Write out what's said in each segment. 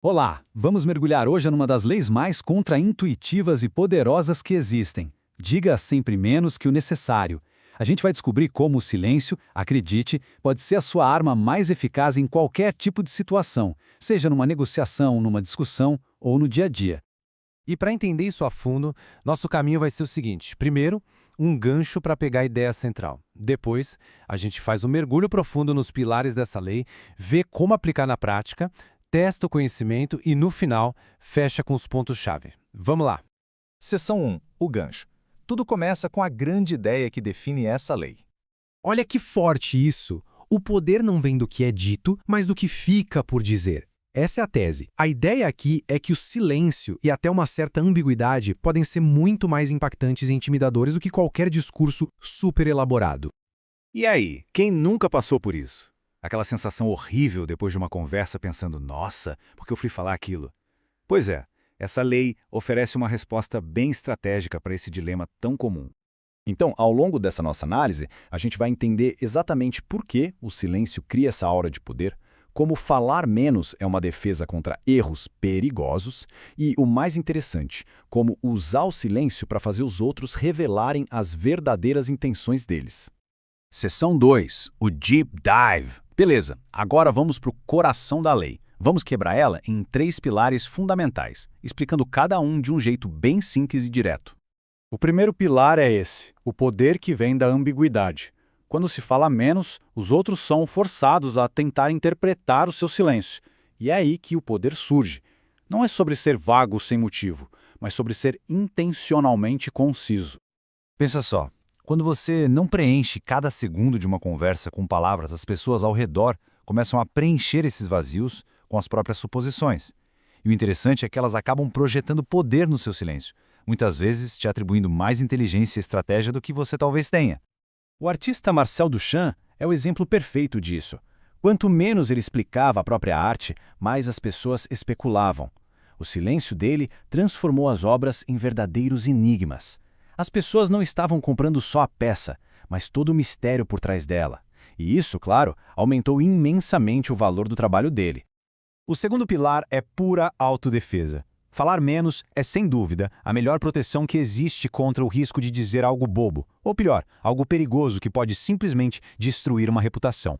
Olá, vamos mergulhar hoje numa das leis mais contraintuitivas e poderosas que existem. Diga sempre menos que o necessário. A gente vai descobrir como o silêncio, acredite, pode ser a sua arma mais eficaz em qualquer tipo de situação, seja numa negociação, numa discussão ou no dia a dia. E para entender isso a fundo, nosso caminho vai ser o seguinte: primeiro, um gancho para pegar a ideia central. Depois, a gente faz um mergulho profundo nos pilares dessa lei, vê como aplicar na prática, testa o conhecimento e, no final, fecha com os pontos-chave. Vamos lá! Seção 1. O gancho. Tudo começa com a grande ideia que define essa lei. Olha que forte isso! O poder não vem do que é dito, mas do que fica por dizer. Essa é a tese. A ideia aqui é que o silêncio e até uma certa ambiguidade podem ser muito mais impactantes e intimidadores do que qualquer discurso super elaborado. E aí, quem nunca passou por isso? Aquela sensação horrível depois de uma conversa pensando, nossa, por que eu fui falar aquilo? Pois é, essa lei oferece uma resposta bem estratégica para esse dilema tão comum. Então, ao longo dessa nossa análise, a gente vai entender exatamente por que o silêncio cria essa aura de poder, como falar menos é uma defesa contra erros perigosos e, o mais interessante, como usar o silêncio para fazer os outros revelarem as verdadeiras intenções deles. Seção 2, o Deep Dive. Beleza, agora vamos para o coração da lei. Vamos quebrar ela em 3 pilares fundamentais, explicando cada um de um jeito bem simples e direto. O primeiro pilar é esse, o poder que vem da ambiguidade. Quando se fala menos, os outros são forçados a tentar interpretar o seu silêncio. E é aí que o poder surge. Não é sobre ser vago sem motivo, mas sobre ser intencionalmente conciso. Pensa só, quando você não preenche cada segundo de uma conversa com palavras, as pessoas ao redor começam a preencher esses vazios com as próprias suposições. E o interessante é que elas acabam projetando poder no seu silêncio, muitas vezes te atribuindo mais inteligência e estratégia do que você talvez tenha. O artista Marcel Duchamp é o exemplo perfeito disso. Quanto menos ele explicava a própria arte, mais as pessoas especulavam. O silêncio dele transformou as obras em verdadeiros enigmas. As pessoas não estavam comprando só a peça, mas todo o mistério por trás dela. E isso, claro, aumentou imensamente o valor do trabalho dele. O segundo pilar é pura autodefesa. Falar menos é, sem dúvida, a melhor proteção que existe contra o risco de dizer algo bobo, ou pior, algo perigoso que pode simplesmente destruir uma reputação.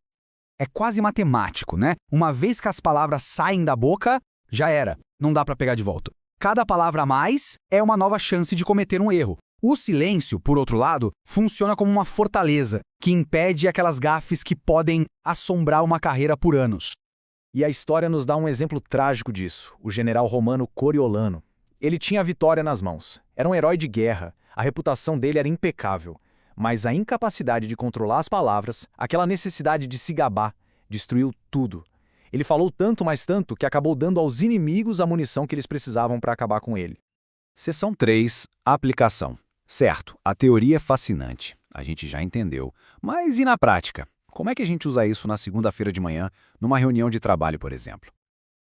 É quase matemático, né? Uma vez que as palavras saem da boca, já era. Não dá para pegar de volta. Cada palavra a mais é uma nova chance de cometer um erro. O silêncio, por outro lado, funciona como uma fortaleza que impede aquelas gafes que podem assombrar uma carreira por anos. E a história nos dá um exemplo trágico disso, o general romano Coriolano. Ele tinha a vitória nas mãos, era um herói de guerra, a reputação dele era impecável, mas a incapacidade de controlar as palavras, aquela necessidade de se gabar, destruiu tudo. Ele falou tanto, mais tanto, que acabou dando aos inimigos a munição que eles precisavam para acabar com ele. Seção 3, aplicação. Certo, a teoria é fascinante, a gente já entendeu, mas e na prática? Como é que a gente usa isso na segunda-feira de manhã, numa reunião de trabalho, por exemplo?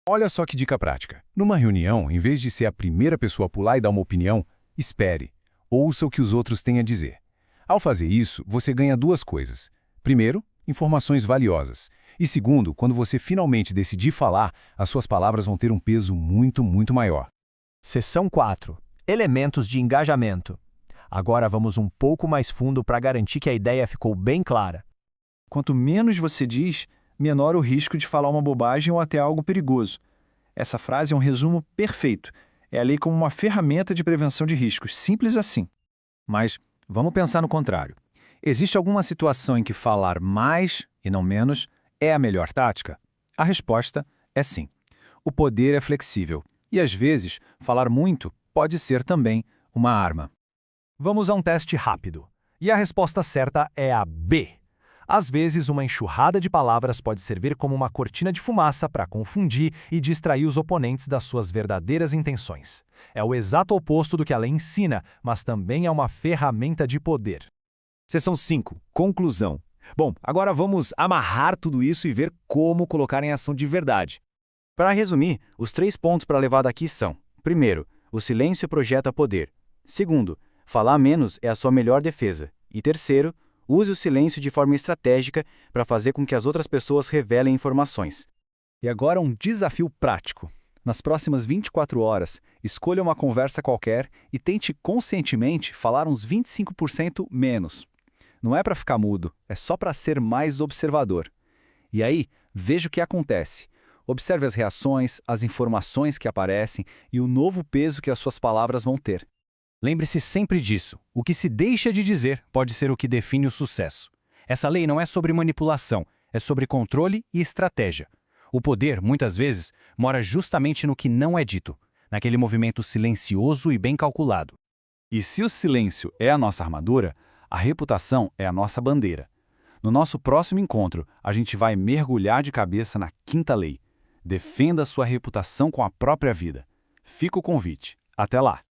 Olha só que dica prática. Numa reunião, em vez de ser a primeira pessoa a pular e dar uma opinião, espere. Ouça o que os outros têm a dizer. Ao fazer isso, você ganha 2 coisas. Primeiro, informações valiosas. E segundo, quando você finalmente decidir falar, as suas palavras vão ter um peso muito, muito maior. Seção 4. Elementos de engajamento. Agora vamos um pouco mais fundo para garantir que a ideia ficou bem clara. Quanto menos você diz, menor o risco de falar uma bobagem ou até algo perigoso. Essa frase é um resumo perfeito. É a lei como uma ferramenta de prevenção de riscos, simples assim. Mas vamos pensar no contrário. Existe alguma situação em que falar mais e não menos é a melhor tática? A resposta é sim. O poder é flexível e, às vezes, falar muito pode ser também uma arma. Vamos a um teste rápido. E a resposta certa é a B. Às vezes, uma enxurrada de palavras pode servir como uma cortina de fumaça para confundir e distrair os oponentes das suas verdadeiras intenções. É o exato oposto do que a lei ensina, mas também é uma ferramenta de poder. Seção 5, conclusão. Bom, agora vamos amarrar tudo isso e ver como colocar em ação de verdade. Para resumir, os 3 pontos para levar daqui são: primeiro, o silêncio projeta poder. Segundo, falar menos é a sua melhor defesa. E terceiro, use o silêncio de forma estratégica para fazer com que as outras pessoas revelem informações. E agora um desafio prático. Nas próximas 24 horas, escolha uma conversa qualquer e tente conscientemente falar uns 25% menos. Não é para ficar mudo, é só para ser mais observador. E aí, veja o que acontece. Observe as reações, as informações que aparecem e o novo peso que as suas palavras vão ter. Lembre-se sempre disso. O que se deixa de dizer pode ser o que define o sucesso. Essa lei não é sobre manipulação, é sobre controle e estratégia. O poder, muitas vezes, mora justamente no que não é dito, naquele movimento silencioso e bem calculado. E se o silêncio é a nossa armadura, a reputação é a nossa bandeira. No nosso próximo encontro, a gente vai mergulhar de cabeça na quinta lei. Defenda sua reputação com a própria vida. Fica o convite. Até lá!